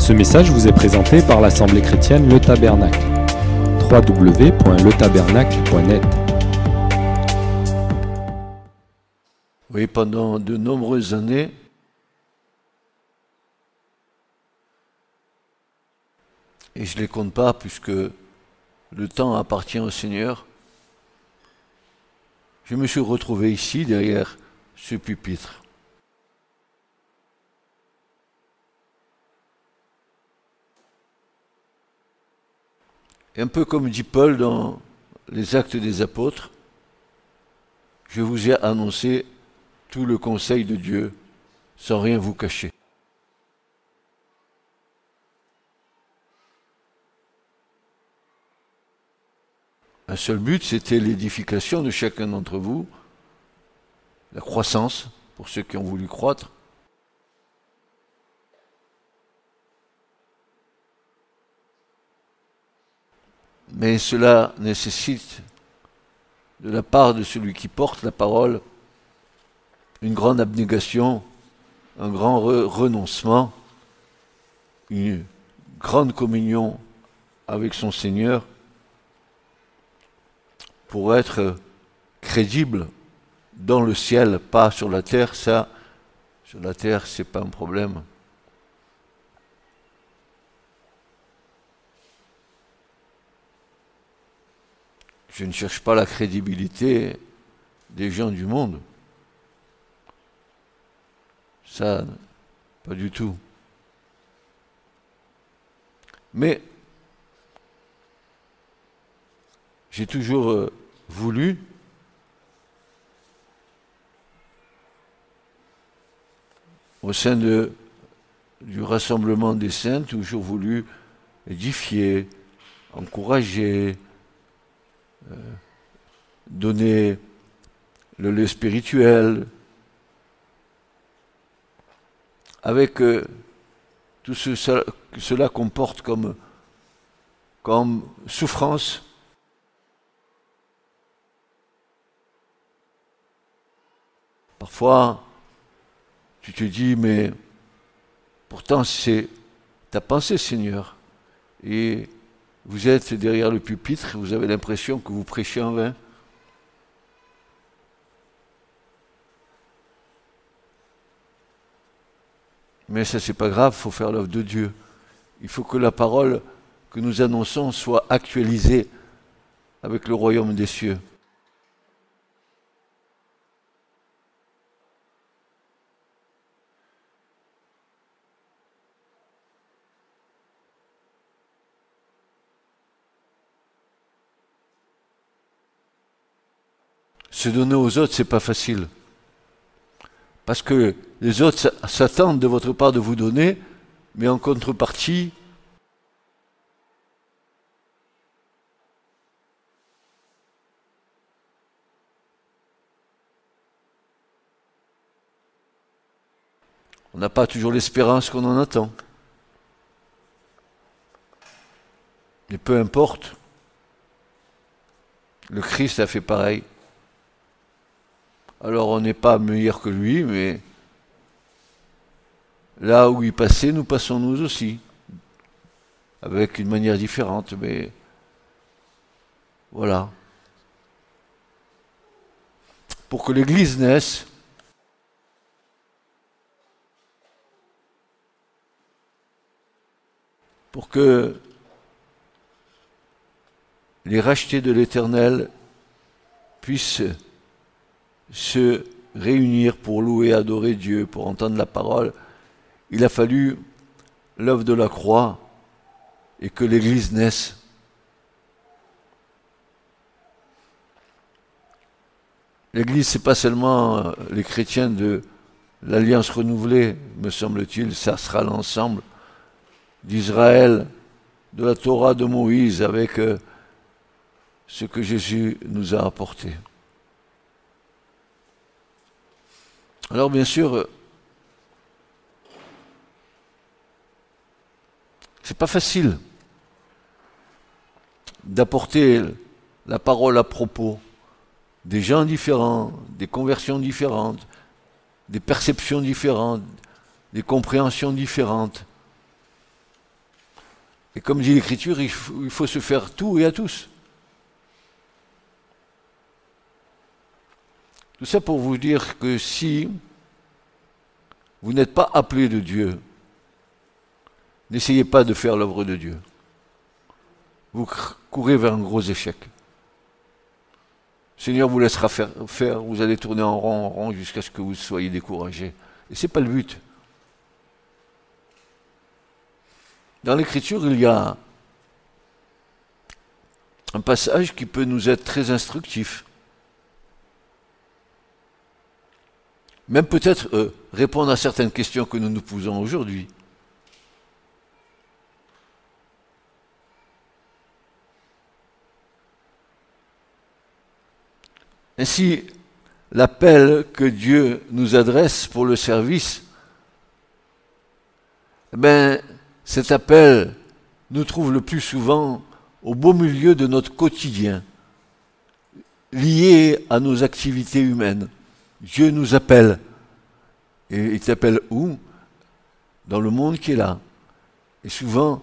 Ce message vous est présenté par l'Assemblée chrétienne Le Tabernacle. www.letabernacle.net. Oui, pendant de nombreuses années, et je ne les compte pas puisque le temps appartient au Seigneur, je me suis retrouvé ici, derrière ce pupitre. Et un peu comme dit Paul dans les Actes des Apôtres, je vous ai annoncé tout le conseil de Dieu sans rien vous cacher. Un seul but, c'était l'édification de chacun d'entre vous, la croissance pour ceux qui ont voulu croître. Mais cela nécessite, de la part de celui qui porte la parole, une grande abnégation, un grand renoncement, une grande communion avec son Seigneur pour être crédible dans le ciel, pas sur la terre. Ça, sur la terre, c'est pas un problème. Je ne cherche pas la crédibilité des gens du monde. Ça, pas du tout. Mais j'ai toujours voulu au sein du rassemblement des saints, toujours voulu édifier, encourager, donner le lait spirituel, avec tout que cela comporte comme souffrance. Parfois, tu te dis, mais pourtant c'est ta pensée, Seigneur, et vous êtes derrière le pupitre, vous avez l'impression que vous prêchez en vain. Mais ça, c'est pas grave, il faut faire l'œuvre de Dieu. Il faut que la parole que nous annonçons soit actualisée avec le royaume des cieux. Se donner aux autres, c'est pas facile. Parce que les autres s'attendent de votre part de vous donner, mais en contrepartie, on n'a pas toujours l'espérance qu'on en attend. Mais peu importe, le Christ a fait pareil. Alors on n'est pas meilleur que lui, mais là où il passait, nous passons nous aussi, avec une manière différente, mais voilà. Pour que l'Église naisse, pour que les rachetés de l'Éternel puissent se réunir pour louer, adorer Dieu, pour entendre la parole, il a fallu l'œuvre de la croix et que l'Église naisse. L'Église, c'est pas seulement les chrétiens de l'Alliance renouvelée, me semble-t-il, ça sera l'ensemble d'Israël, de la Torah de Moïse, avec ce que Jésus nous a apporté. Alors bien sûr, c'est pas facile d'apporter la parole à propos des gens différents, des conversions différentes, des perceptions différentes, des compréhensions différentes. Et comme dit l'Écriture, il faut se faire tout et à tous. Tout ça pour vous dire que si vous n'êtes pas appelé de Dieu, n'essayez pas de faire l'œuvre de Dieu. Vous courez vers un gros échec. Le Seigneur vous laissera faire, vous allez tourner en rond jusqu'à ce que vous soyez découragés. Et ce n'est pas le but. Dans l'Écriture, il y a un passage qui peut nous être très instructif. Même peut-être répondre à certaines questions que nous nous posons aujourd'hui. Ainsi, l'appel que Dieu nous adresse pour le service, cet appel nous trouve le plus souvent au beau milieu de notre quotidien, lié à nos activités humaines. Dieu nous appelle. Et il t'appelle où? Dans le monde qui est là. Et souvent,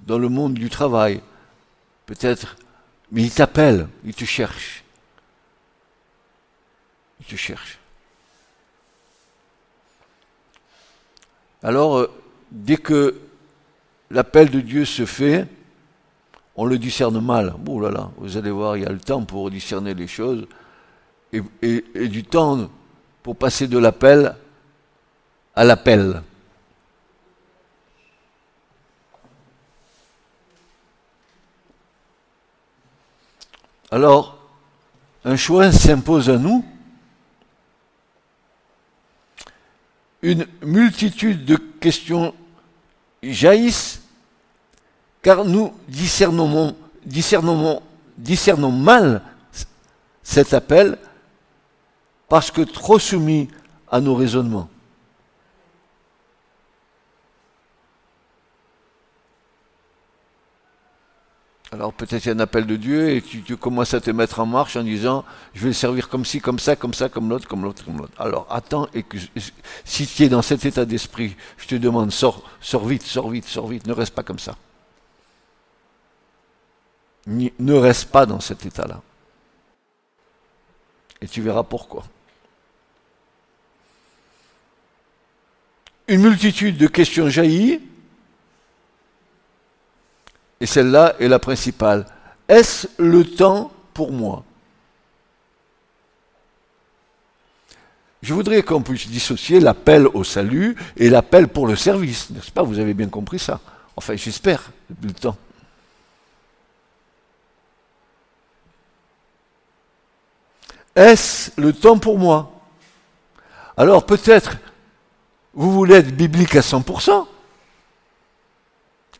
dans le monde du travail. Peut-être, mais il t'appelle, il te cherche. Il te cherche. Alors, dès que l'appel de Dieu se fait, on le discerne mal. Oh là là, vous allez voir, il y a le temps pour discerner les choses et du temps pour passer de l'appel à l'appel. Alors, un choix s'impose à nous. Une multitude de questions jaillissent, car nous discernons mal cet appel, parce que trop soumis à nos raisonnements. Alors peut-être il y a un appel de Dieu et tu commences à te mettre en marche en disant je vais le servir comme ci, comme ça, comme ça, comme l'autre, comme l'autre, comme l'autre. Alors attends, et que si tu es dans cet état d'esprit, je te demande sors vite, ne reste pas comme ça. Ne reste pas dans cet état-là. Et tu verras pourquoi. Une multitude de questions jaillit. Et celle-là est la principale. Est-ce le temps pour moi? Je voudrais qu'on puisse dissocier l'appel au salut et l'appel pour le service. N'est-ce pas? Vous avez bien compris ça. Enfin, j'espère, depuis le temps. Est-ce le temps pour moi? Alors peut-être, vous voulez être biblique à 100%,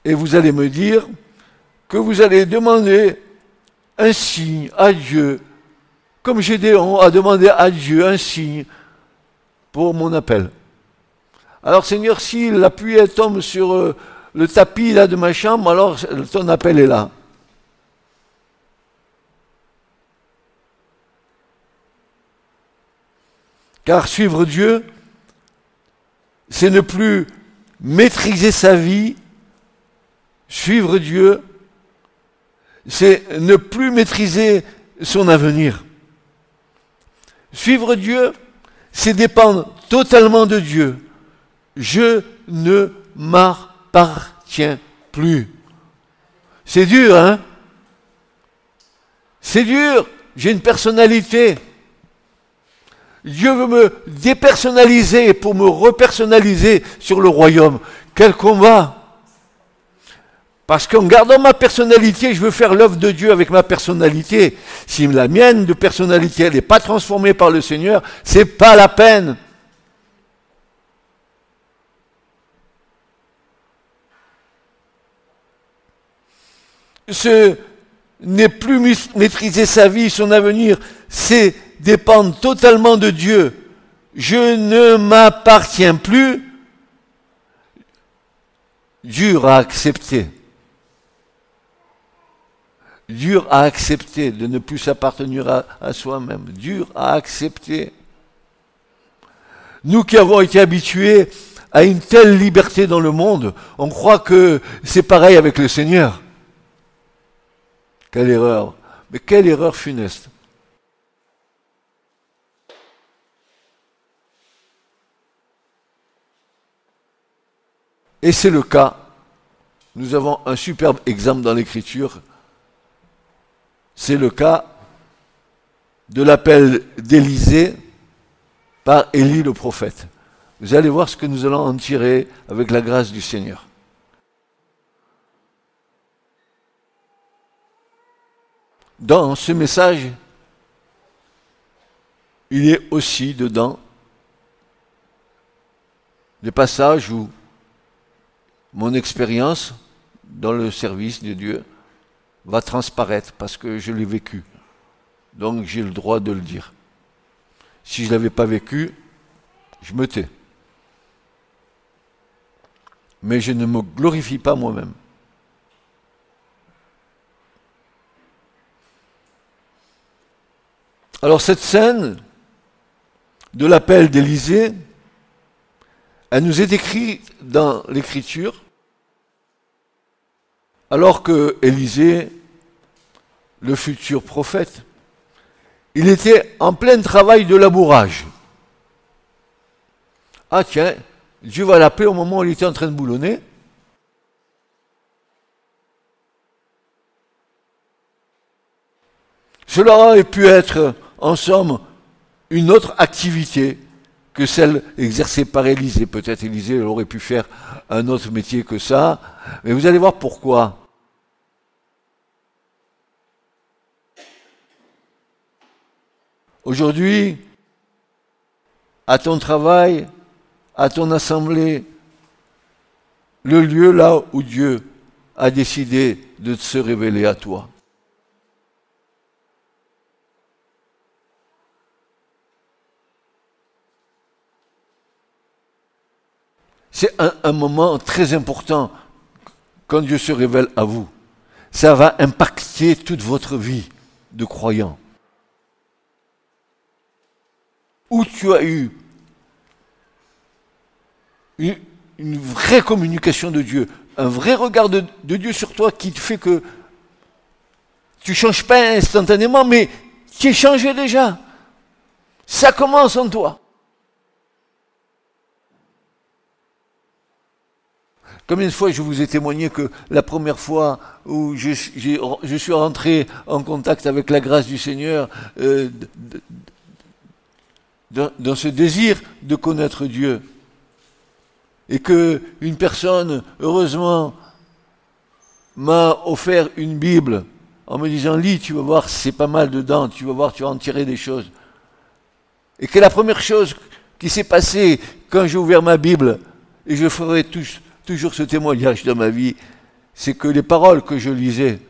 et vous allez me dire que vous allez demander un signe à Dieu, comme Gédéon a demandé à Dieu un signe pour mon appel. Alors Seigneur, si la pluie tombe sur le tapis là de ma chambre, alors ton appel est là. Car suivre Dieu, c'est ne plus maîtriser sa vie. Suivre Dieu, c'est ne plus maîtriser son avenir. Suivre Dieu, c'est dépendre totalement de Dieu. Je ne m'appartiens plus. C'est dur, hein? C'est dur. J'ai une personnalité. Dieu veut me dépersonnaliser pour me repersonnaliser sur le royaume. Quel combat! Parce qu'en gardant ma personnalité, je veux faire l'œuvre de Dieu avec ma personnalité. Si la mienne de personnalité, elle n'est pas transformée par le Seigneur, c'est pas la peine. Ce n'est plus maîtriser sa vie, son avenir, c'est dépendre totalement de Dieu. Je ne m'appartiens plus. Dur à accepter. Dur à accepter de ne plus s'appartenir à soi-même. Dur à accepter. Nous qui avons été habitués a une telle liberté dans le monde, on croit que c'est pareil avec le Seigneur. Quelle erreur! Mais quelle erreur funeste! Et c'est le cas. Nous avons un superbe exemple dans l'Écriture. C'est le cas de l'appel d'Élisée par Élie le prophète. Vous allez voir ce que nous allons en tirer avec la grâce du Seigneur. Dans ce message, il est aussi dedans des passages où mon expérience dans le service de Dieu va transparaître parce que je l'ai vécu. Donc j'ai le droit de le dire. Si je ne l'avais pas vécu, je me tais. Mais je ne me glorifie pas moi-même. Alors cette scène de l'appel d'Élisée, elle nous est décrite dans l'Écriture, alors que Élisée, le futur prophète, il était en plein travail de labourage. Ah tiens, Dieu va l'appeler au moment où il était en train de boulonner. Cela aurait pu être, en somme, une autre activité que celle exercée par Élisée. Peut-être Élisée aurait pu faire un autre métier que ça, mais vous allez voir pourquoi. Aujourd'hui, à ton travail, à ton assemblée, le lieu là où Dieu a décidé de se révéler à toi. C'est un moment très important quand Dieu se révèle à vous. Ça va impacter toute votre vie de croyant. Où tu as eu une vraie communication de Dieu, un vrai regard de Dieu sur toi qui te fait que tu ne changes pas instantanément, mais tu es changé déjà. Ça commence en toi. Combien de fois je vous ai témoigné que la première fois où je suis rentré en contact avec la grâce du Seigneur, dans ce désir de connaître Dieu, et que une personne, heureusement, m'a offert une Bible en me disant « Lis, tu vas voir, c'est pas mal dedans, tu vas voir, tu vas en tirer des choses. » Et que la première chose qui s'est passée quand j'ai ouvert ma Bible, et je ferai toujours ce témoignage dans ma vie, c'est que les paroles que je lisais,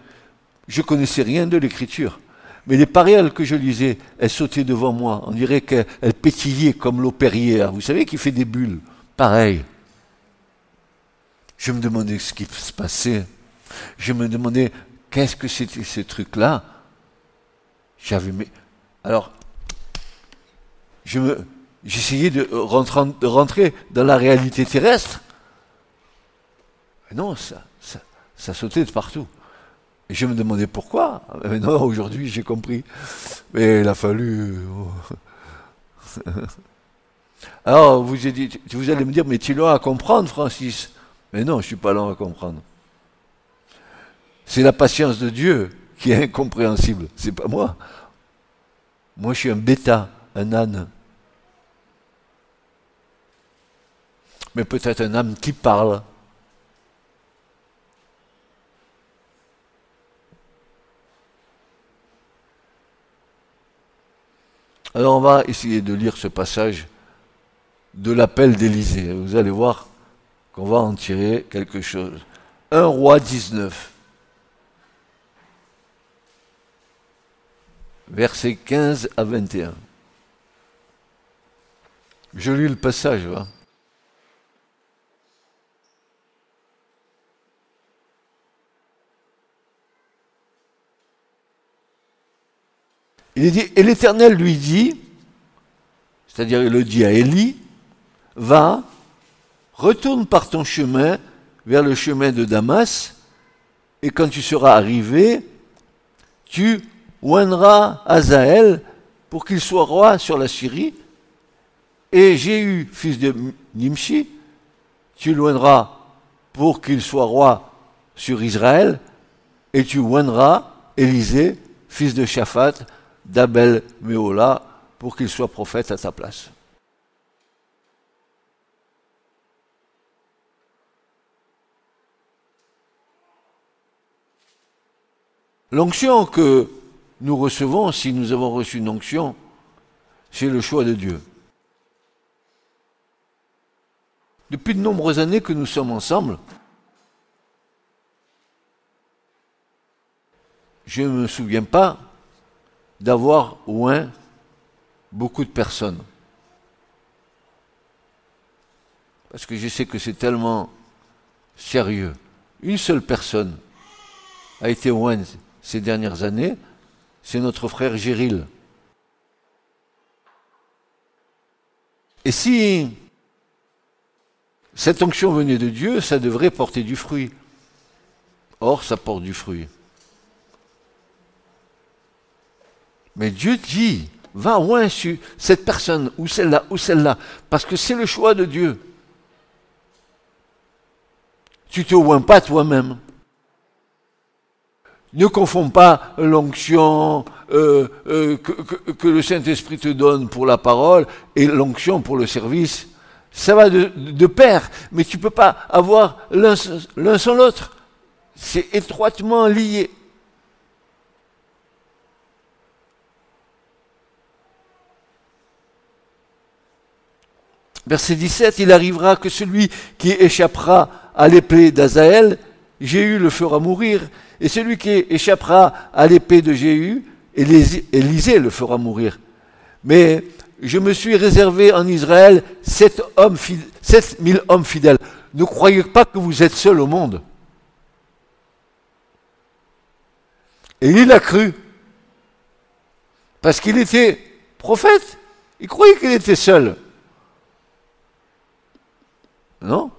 je connaissais rien de l'écriture, mais les paroles que je lisais, elles sautaient devant moi. On dirait qu'elles pétillaient comme l'eau Perrier. Vous savez qui fait des bulles? Pareil. Je me demandais ce qui se passait. Je me demandais qu'est-ce que c'était ce truc-là. Alors, j'essayais de rentrer dans la réalité terrestre. Mais non, ça sautait de partout. Et je me demandais pourquoi. Mais non, aujourd'hui, j'ai compris. Mais il a fallu... Alors, vous allez me dire, mais tu es lent à comprendre, Francis. Mais non, je ne suis pas lent à comprendre. C'est la patience de Dieu qui est incompréhensible. C'est pas moi. Moi, je suis un bêta, un âne. Mais peut-être un âne qui parle. Alors on va essayer de lire ce passage de l'appel d'Élisée. Vous allez voir qu'on va en tirer quelque chose. 1 Roi 19, versets 15 à 21. Je lis le passage. Hein. Il est dit, et l'Éternel lui dit, c'est-à-dire il le dit à Élie, va, retourne par ton chemin vers le chemin de Damas, et quand tu seras arrivé, tu oindras Hazaël pour qu'il soit roi sur la Syrie, et Jéhu, fils de Nimshi, tu l'oindras pour qu'il soit roi sur Israël, et tu oindras Élisée, fils de Shaphat, d'Abel Méola, pour qu'il soit prophète à ta place. L'onction que nous recevons, si nous avons reçu une onction, c'est le choix de Dieu. Depuis de nombreuses années que nous sommes ensemble, je ne me souviens pas d'avoir oint beaucoup de personnes. Parce que je sais que c'est tellement sérieux. Une seule personne a été ointe ces dernières années, c'est notre frère Géril. Et si cette onction venait de Dieu, ça devrait porter du fruit. Or, ça porte du fruit. Mais Dieu dit, va oint sur cette personne, ou celle-là, parce que c'est le choix de Dieu. Tu ne te oins pas toi-même. Ne confonds pas l'onction que le Saint-Esprit te donne pour la parole et l'onction pour le service. Ça va de pair, mais tu ne peux pas avoir l'un sans l'autre. C'est étroitement lié. Verset 17, il arrivera que celui qui échappera à l'épée d'Hazaël, Jéhu le fera mourir, et celui qui échappera à l'épée de Jéhu, Élisée le fera mourir. Mais je me suis réservé en Israël 7000 hommes fidèles. Ne croyez pas que vous êtes seul au monde. Et il a cru. Parce qu'il était prophète. Il croyait qu'il était seul. Non?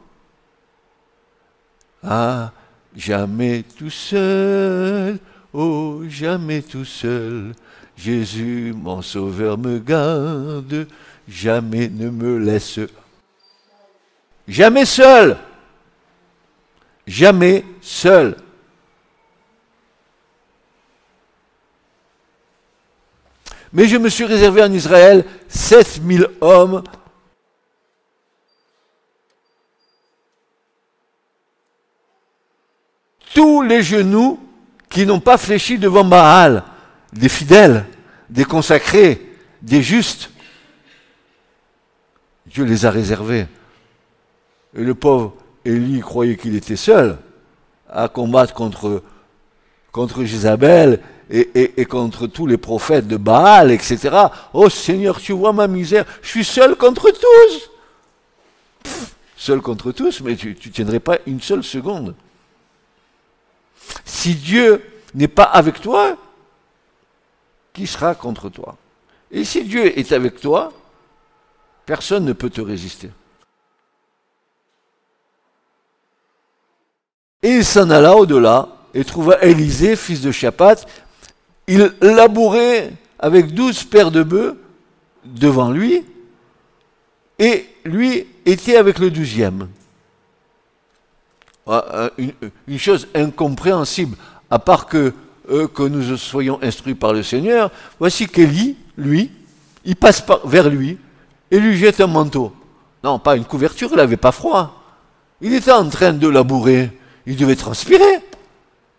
Ah, jamais tout seul, oh, jamais tout seul. Jésus, mon sauveur, me garde, jamais ne me laisse. Jamais seul. Jamais seul. Mais je me suis réservé en Israël 7000 hommes tous les genoux qui n'ont pas fléchi devant Baal, des fidèles, des consacrés, des justes. Dieu les a réservés. Et le pauvre Élie croyait qu'il était seul à combattre contre Jézabel et contre tous les prophètes de Baal, etc. Oh Seigneur, tu vois ma misère, je suis seul contre tous. Seul contre tous, mais tu ne tiendrais pas une seule seconde. Si Dieu n'est pas avec toi, qui sera contre toi? Et si Dieu est avec toi, personne ne peut te résister. Et il s'en alla au-delà et trouva Élisée, fils de Shaphat. Il labourait avec 12 paires de bœufs devant lui, et lui était avec le 12e. Une chose incompréhensible, à part que nous soyons instruits par le Seigneur, voici qu'Élie, lui, il passe vers lui et lui jette un manteau. Non, pas une couverture, il n'avait pas froid. Il était en train de labourer, il devait transpirer.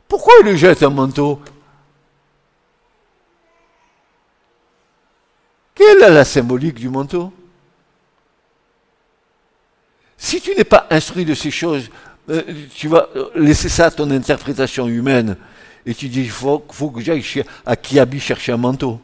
Pourquoi il lui jette un manteau? Quelle est la symbolique du manteau? Si tu n'es pas instruit de ces choses, tu vas laisser ça à ton interprétation humaine. Et tu dis, il faut que j'aille à Kiabi chercher un manteau.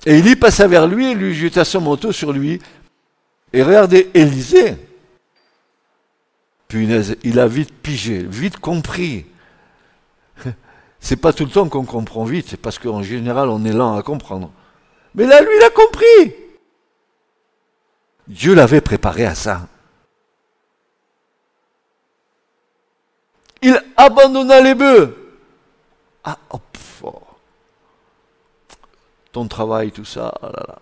Et Élie passa vers lui et lui jeta son manteau sur lui. Et regardez, Élisée, punaise, il a vite pigé, vite compris C'est pas tout le temps qu'on comprend vite, c'est parce qu'en général, on est lent à comprendre. Mais là, lui, il a compris. Dieu l'avait préparé à ça. Il abandonna les bœufs. Ah, hop, oh. Ton travail, tout ça, oh là là.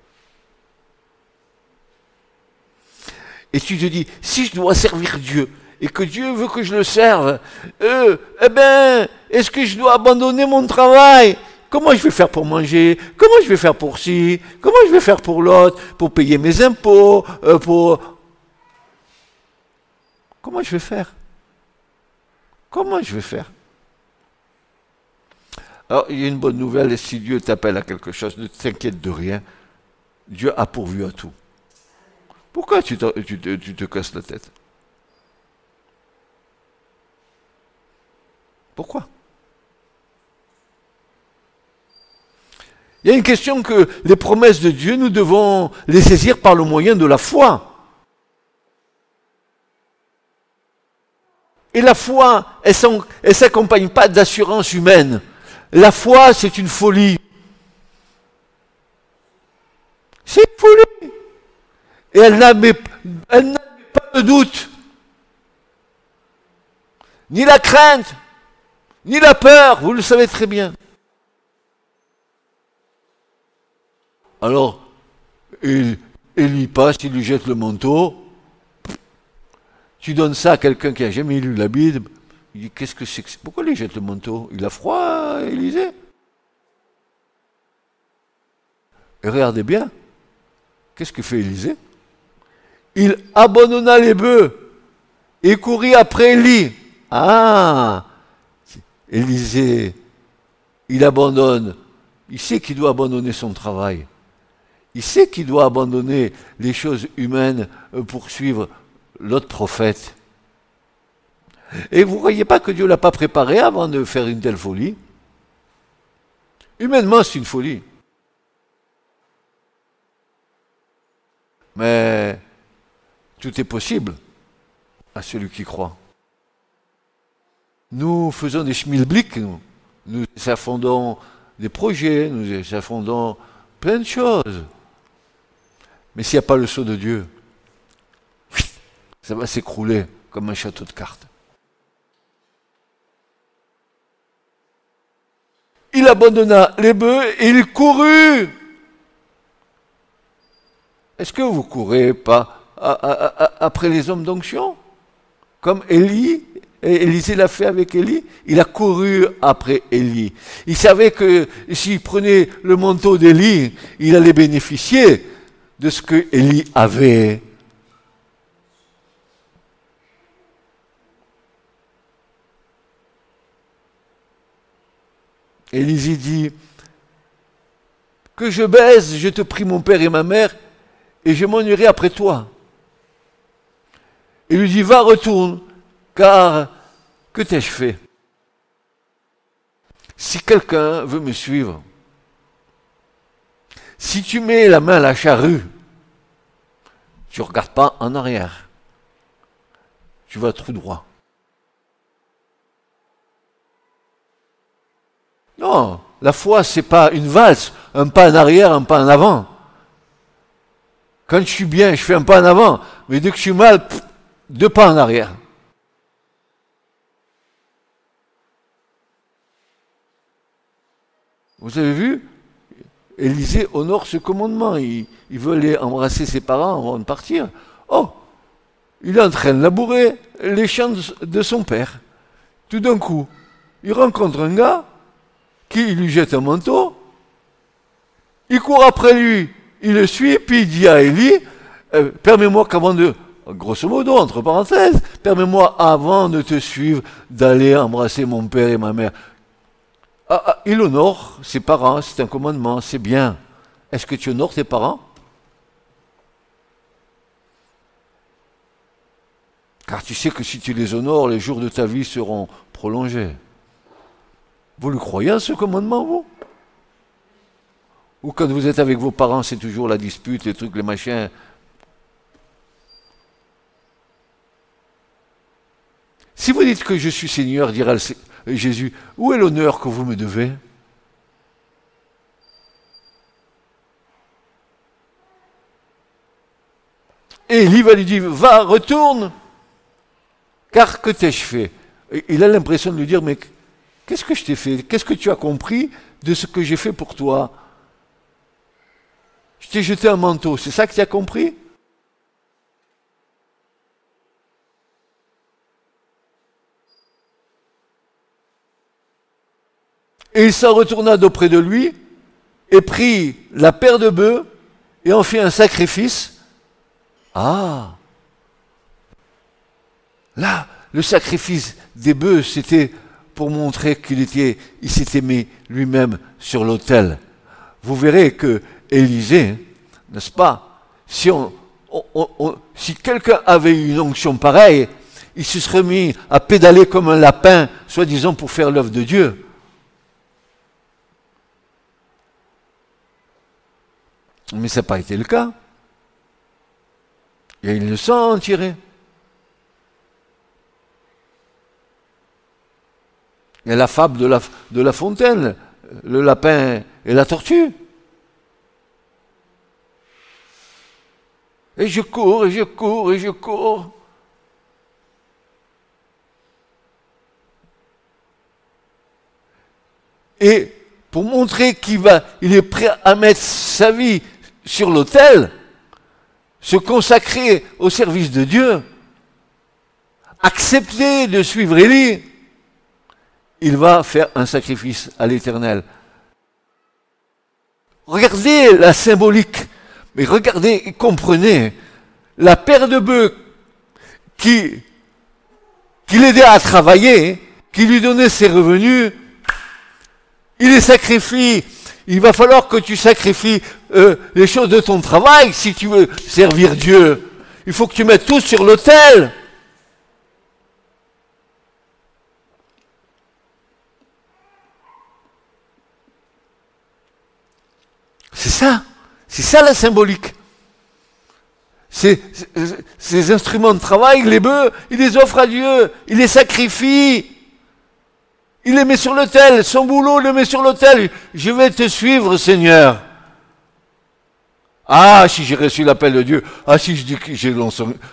Et tu te dis, si je dois servir Dieu, et que Dieu veut que je le serve, eh ben, est-ce que je dois abandonner mon travail? Comment je vais faire pour manger? Comment je vais faire pour ci? Comment je vais faire pour l'autre? Pour payer mes impôts? Comment je vais faire? Comment je vais faire? Alors, il y a une bonne nouvelle, et si Dieu t'appelle à quelque chose, ne t'inquiète de rien. Dieu a pourvu à tout. Pourquoi tu te casses la tête? Pourquoi? Il y a une question que les promesses de Dieu, nous devons les saisir par le moyen de la foi. Et la foi, elle ne s'accompagne pas d'assurance humaine. La foi, c'est une folie. C'est une folie. Et elle n'admet pas de doute. Ni la crainte, ni la peur, vous le savez très bien. Alors, Élie passe, il lui jette le manteau. Tu donnes ça à quelqu'un qui n'a jamais lu la Bible. Il dit, qu'est-ce que c'est que ça? Pourquoi il lui jette le manteau? Il a froid, Élisée? Et regardez bien, qu'est-ce que fait Élisée? Il abandonna les bœufs et courut après Élie. Ah, Élisée, il abandonne. Il sait qu'il doit abandonner son travail. Il sait qu'il doit abandonner les choses humaines pour suivre l'autre prophète. Et vous ne croyez pas que Dieu ne l'a pas préparé avant de faire une telle folie? Humainement, c'est une folie. Mais tout est possible à celui qui croit. Nous faisons des schmilblick, nous affondons des projets, nous affondons plein de choses. Mais s'il n'y a pas le sceau de Dieu, ça va s'écrouler comme un château de cartes. Il abandonna les bœufs et il courut. Est-ce que vous courez pas après les hommes d'onction? Comme Élisée l'a fait avec Élie, il a couru après Élie. Il savait que s'il prenait le manteau d'Élie, il allait bénéficier de ce que Élie avait. Élisée dit, que je baise, je te prie mon père et ma mère, et je m'en irai après toi. Il lui dit, va, retourne, car que t'ai-je fait? Si quelqu'un veut me suivre, si tu mets la main à la charrue, tu ne regardes pas en arrière. Tu vas tout droit. Non, la foi, c'est pas une valse, un pas en arrière, un pas en avant. Quand je suis bien, je fais un pas en avant, mais dès que je suis mal, deux pas en arrière. Vous avez vu? Élisée honore ce commandement. Il veut aller embrasser ses parents avant de partir. Oh, il est en train de labourer les champs de son père. Tout d'un coup, il rencontre un gars qui lui jette un manteau. Il court après lui, il le suit, puis il dit à Élie, permets-moi qu'avant de, grosso modo, entre parenthèses, permets-moi avant de te suivre d'aller embrasser mon père et ma mère. Il honore ses parents, c'est un commandement, c'est bien. Est-ce que tu honores tes parents? Car tu sais que si tu les honores, les jours de ta vie seront prolongés. Vous le croyez à ce commandement, vous? Ou quand vous êtes avec vos parents, c'est toujours la dispute, les trucs, les machins. Si vous dites que je suis Seigneur, dira Et Jésus, où est l'honneur que vous me devez? Et Élie va lui dire, va, retourne, car que t'ai-je fait? Et il a l'impression de lui dire, mais qu'est-ce que je t'ai fait? Qu'est-ce que tu as compris de ce que j'ai fait pour toi? Je t'ai jeté un manteau, c'est ça que tu as compris? Et il s'en retourna d'auprès de lui, et prit la paire de bœufs, et en fit un sacrifice. Ah! Là, le sacrifice des bœufs, c'était pour montrer il s'était mis lui-même sur l'autel. Vous verrez que Élisée, n'est-ce pas, si quelqu'un avait eu une onction pareille, il se serait mis à pédaler comme un lapin, soi-disant pour faire l'œuvre de Dieu. Mais ça n'a pas été le cas. Il y a une leçon à en tirer. Il y a la fable de la fontaine, le lapin et la tortue. Et je cours, et je cours, et je cours. Et pour montrer il est prêt à mettre sa vie sur l'autel, se consacrer au service de Dieu, accepter de suivre Élie, il va faire un sacrifice à l'Éternel. Regardez la symbolique, mais regardez et comprenez la paire de bœufs qui l'aidait à travailler, qui lui donnait ses revenus, il les sacrifie. Il va falloir que tu sacrifies les choses de ton travail si tu veux servir Dieu. Il faut que tu mettes tout sur l'autel. C'est ça la symbolique. Ces instruments de travail, les bœufs, il les offre à Dieu, il les sacrifie. Il les met sur l'autel, son boulot le met sur l'autel. Je vais te suivre, Seigneur. Ah, si j'ai reçu l'appel de Dieu, ah, si je dis que j'ai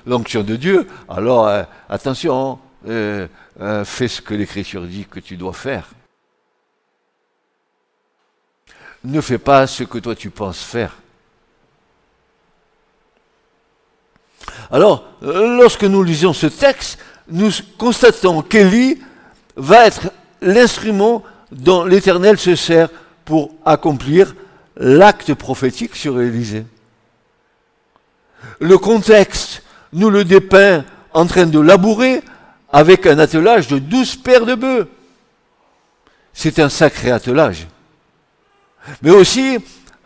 l'onction de Dieu, alors attention, fais ce que l'Écriture dit que tu dois faire. Ne fais pas ce que toi tu penses faire. Alors, lorsque nous lisons ce texte, nous constatons qu'Élie va être l'instrument dont l'Éternel se sert pour accomplir l'acte prophétique sur Élisée. Le contexte nous le dépeint en train de labourer avec un attelage de 12 paires de bœufs. C'est un sacré attelage. Mais aussi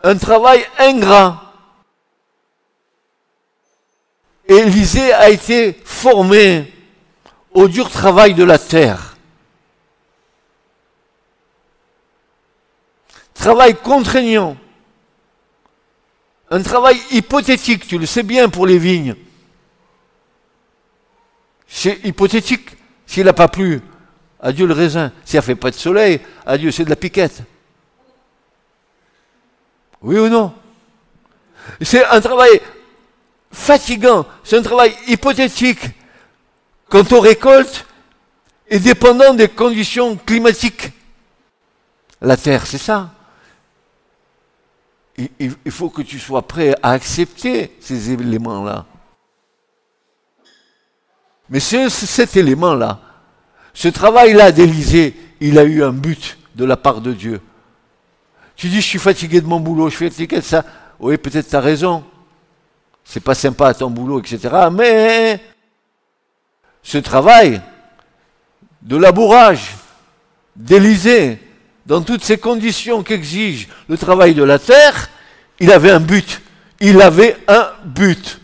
un travail ingrat. Élisée a été formé au dur travail de la terre. Travail contraignant. Un travail hypothétique, tu le sais bien pour les vignes. C'est hypothétique s'il n'a pas plu. Adieu le raisin. S'il n'y a fait pas de soleil, adieu, c'est de la piquette. Oui ou non? C'est un travail fatigant, c'est un travail hypothétique. Quand on récolte, et dépendant des conditions climatiques. La terre, c'est ça. Il faut que tu sois prêt à accepter ces éléments-là. Mais cet élément-là, ce travail-là d'Élisée, il a eu un but de la part de Dieu. Tu dis, je suis fatigué de mon boulot, je suis fatigué de ça. Oui, peut-être tu as raison. C'est pas sympa ton boulot, etc. Mais ce travail de labourage d'Élisée, dans toutes ces conditions qu'exige le travail de la terre, il avait un but. Il avait un but.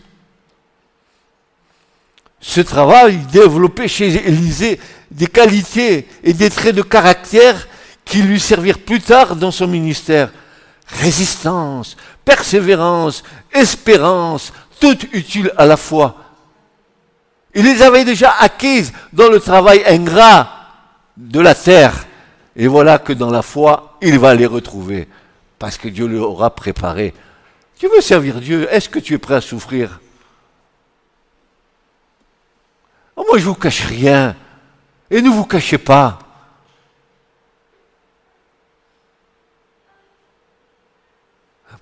Ce travail développait chez Élisée des qualités et des traits de caractère qui lui servirent plus tard dans son ministère. Résistance, persévérance, espérance, toutes utiles à la fois. Il les avait déjà acquises dans le travail ingrat de la terre. Et voilà que dans la foi, il va les retrouver. Parce que Dieu l'aura préparé. Tu veux servir Dieu? Est-ce que tu es prêt à souffrir? Oh, moi, je ne vous cache rien. Et ne vous cachez pas.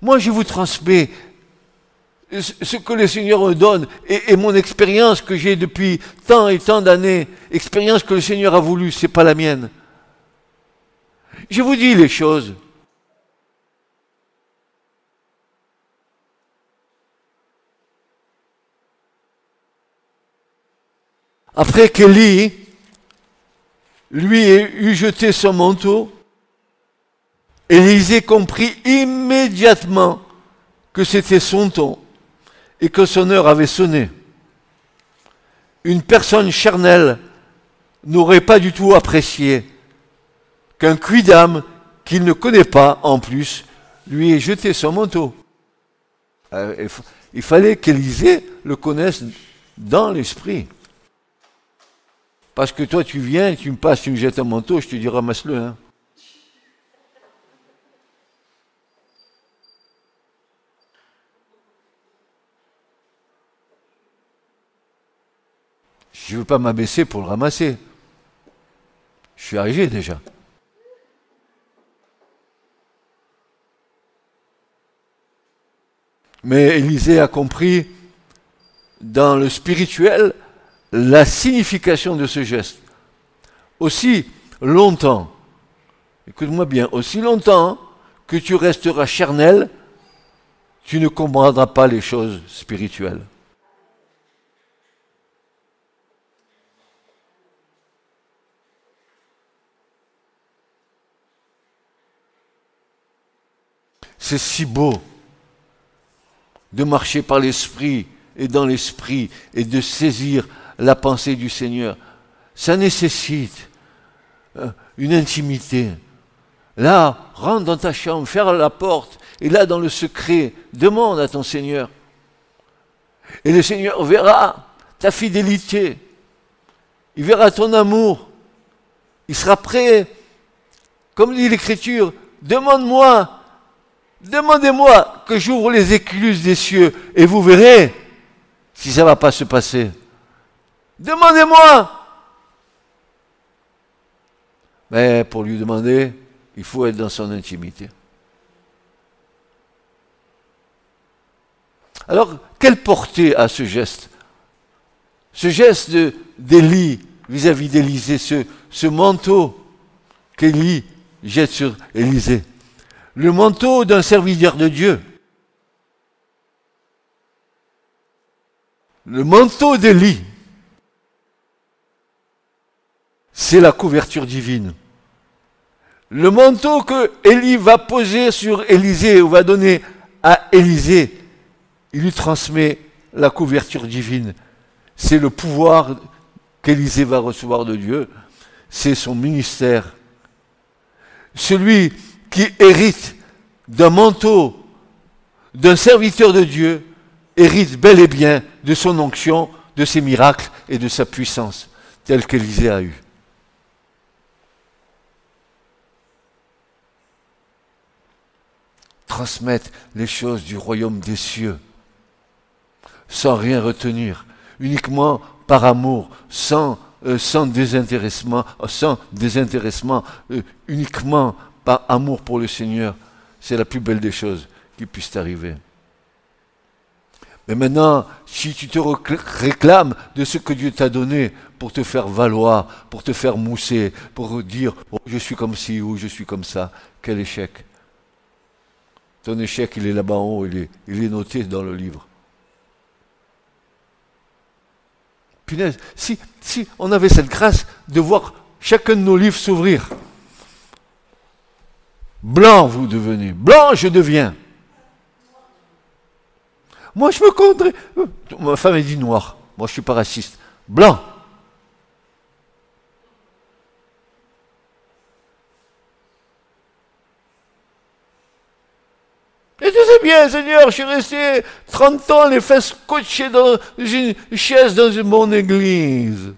Moi, je vous transmets ce que le Seigneur me donne et mon expérience que j'ai depuis tant et tant d'années. Expérience que le Seigneur a voulu, ce n'est pas la mienne. Je vous dis les choses. Après qu'Élie lui ait eu jeté son manteau, Élisée comprit immédiatement que c'était son temps et que son heure avait sonné. Une personne charnelle n'aurait pas du tout apprécié qu'un quidam qu'il ne connaît pas, en plus, lui ait jeté son manteau. Il fallait qu'Élisée le connaisse dans l'esprit. Parce que toi, tu viens, tu me passes, tu me jettes un manteau, je te dis ramasse-le. Hein. Je ne veux pas m'abaisser pour le ramasser. Je suis âgé déjà. Mais Élisée a compris dans le spirituel la signification de ce geste. Aussi longtemps, écoute-moi bien, aussi longtemps que tu resteras charnel, tu ne comprendras pas les choses spirituelles. C'est si beau de marcher par l'esprit et dans l'esprit et de saisir la pensée du Seigneur. Ça nécessite une intimité. Là, rentre dans ta chambre, ferme la porte, et là, dans le secret, demande à ton Seigneur. Et le Seigneur verra ta fidélité. Il verra ton amour. Il sera prêt, comme dit l'Écriture, demandez-moi que j'ouvre les écluses des cieux, et vous verrez si ça ne va pas se passer. Demandez-moi. Mais pour lui demander, il faut être dans son intimité. Alors, quelle portée a ce geste? Ce geste d'Élie vis-à-vis d'Élisée, ce manteau qu'Élie jette sur Élisée. Le manteau d'un serviteur de Dieu. Le manteau d'Élie, c'est la couverture divine. Le manteau que Élie va poser sur Élisée, ou va donner à Élisée, il lui transmet la couverture divine. C'est le pouvoir qu'Élisée va recevoir de Dieu. C'est son ministère. Celui qui hérite d'un manteau, d'un serviteur de Dieu, hérite bel et bien de son onction, de ses miracles et de sa puissance, telle qu'Élisée a eu. Transmettre les choses du royaume des cieux, sans rien retenir, uniquement par amour, sans désintéressement, uniquement par amour pour le Seigneur, c'est la plus belle des choses qui puissent t'arriver. Mais maintenant, si tu te réclames de ce que Dieu t'a donné pour te faire valoir, pour te faire mousser, pour dire oh, je suis comme ci ou je suis comme ça, quel échec. Ton échec, il est là-bas en haut, il est noté dans le livre. Punaise, si on avait cette grâce de voir chacun de nos livres s'ouvrir. Blanc vous devenez, blanc je deviens. Moi je me compterai. Ma femme est dit noir, moi je suis pas raciste. Blanc. Et tu sais bien, Seigneur, je suis resté 30 ans les fesses scotchées dans une chaise dans une bonne église.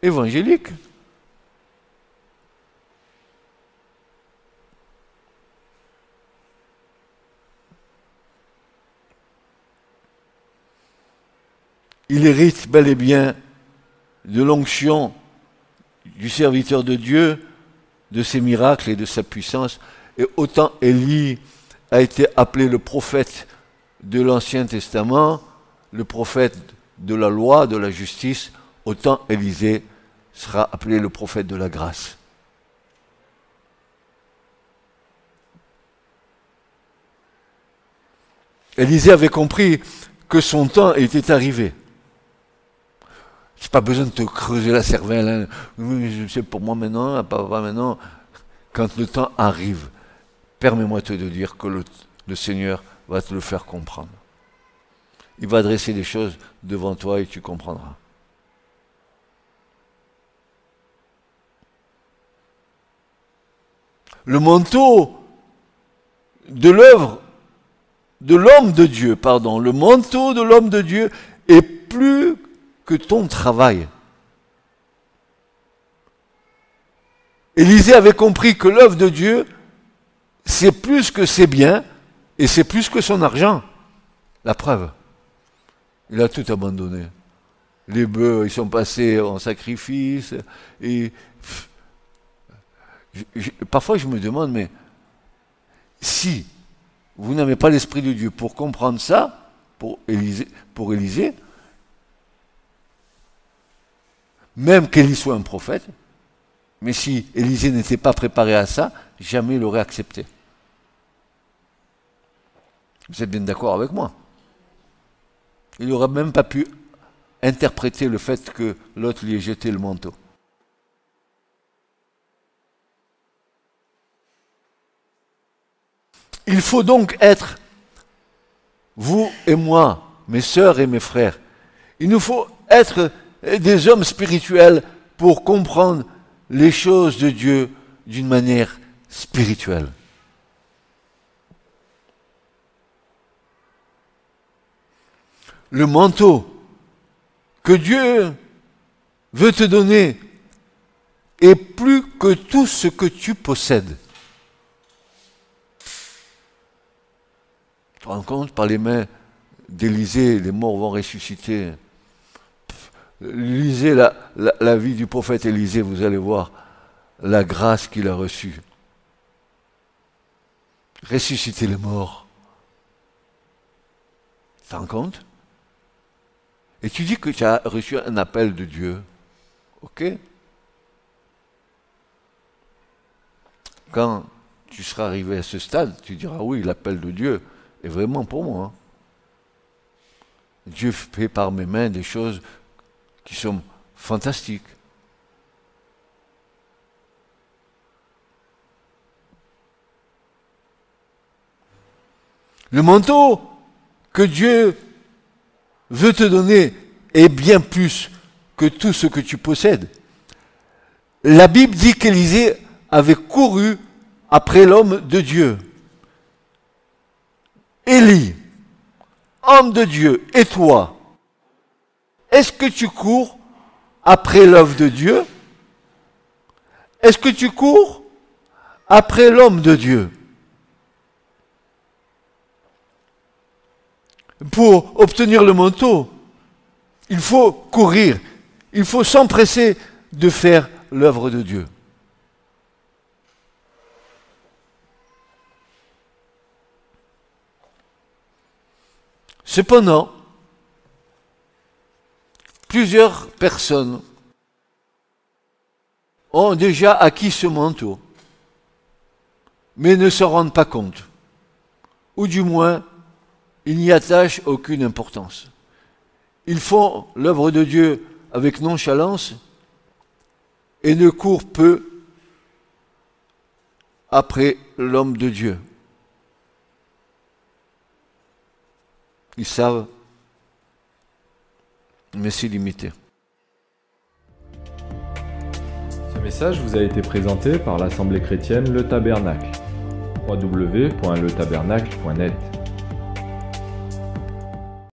Évangélique. il hérite bel et bien de l'onction du serviteur de Dieu, de ses miracles et de sa puissance. Et autant Élie a été appelé le prophète de l'Ancien Testament, le prophète de la loi, de la justice, autant Élisée sera appelé le prophète de la grâce. Élisée avait compris que son temps était arrivé. C'est pas besoin de te creuser la cervelle. Hein. Oui, c'est pour moi maintenant, pas maintenant. Quand le temps arrive, permets-moi de dire que le Seigneur va te le faire comprendre. Il va dresser des choses devant toi et tu comprendras. Le manteau de l'œuvre de l'homme de Dieu, le manteau de l'homme de Dieu est plus que ton travail. Élisée avait compris que l'œuvre de Dieu, c'est plus que ses biens et c'est plus que son argent. La preuve, il a tout abandonné. Les bœufs, ils sont passés en sacrifice. Et parfois, je me demande, mais si vous n'avez pas l'Esprit de Dieu pour comprendre ça, pour Élisée, même qu'Élie soit un prophète, mais si Élisée n'était pas préparé à ça, jamais il l'aurait accepté. Vous êtes bien d'accord avec moi? Il n'aurait même pas pu interpréter le fait que l'autre lui ait jeté le manteau. Il faut donc être, vous et moi, mes sœurs et mes frères, il nous faut être des hommes spirituels pour comprendre les choses de Dieu d'une manière spirituelle. Le manteau que Dieu veut te donner est plus que tout ce que tu possèdes. Tu te rends compte, par les mains d'Élisée, les morts vont ressusciter. Lisez la vie du prophète Élisée, vous allez voir la grâce qu'il a reçue. Ressusciter les morts. Tu te rends compte? Et tu dis que tu as reçu un appel de Dieu. Ok? Quand tu seras arrivé à ce stade, tu diras oui, l'appel de Dieu est vraiment pour moi. Dieu fait par mes mains des choses qui sont fantastiques. Le manteau que Dieu veut te donner est bien plus que tout ce que tu possèdes. La Bible dit qu'Élisée avait couru après l'homme de Dieu. Élie, homme de Dieu, et toi, est-ce que tu cours après l'œuvre de Dieu? Est-ce que tu cours après l'homme de Dieu? Pour obtenir le manteau, il faut courir, il faut s'empresser de faire l'œuvre de Dieu. Cependant, plusieurs personnes ont déjà acquis ce manteau, mais ne s'en rendent pas compte, ou du moins, ils n'y attachent aucune importance. Ils font l'œuvre de Dieu avec nonchalance et ne courent peu après l'homme de Dieu. Ils savent, mais c'est limité. Ce message vous a été présenté par l'Assemblée chrétienne Le Tabernacle. www.letabernacle.net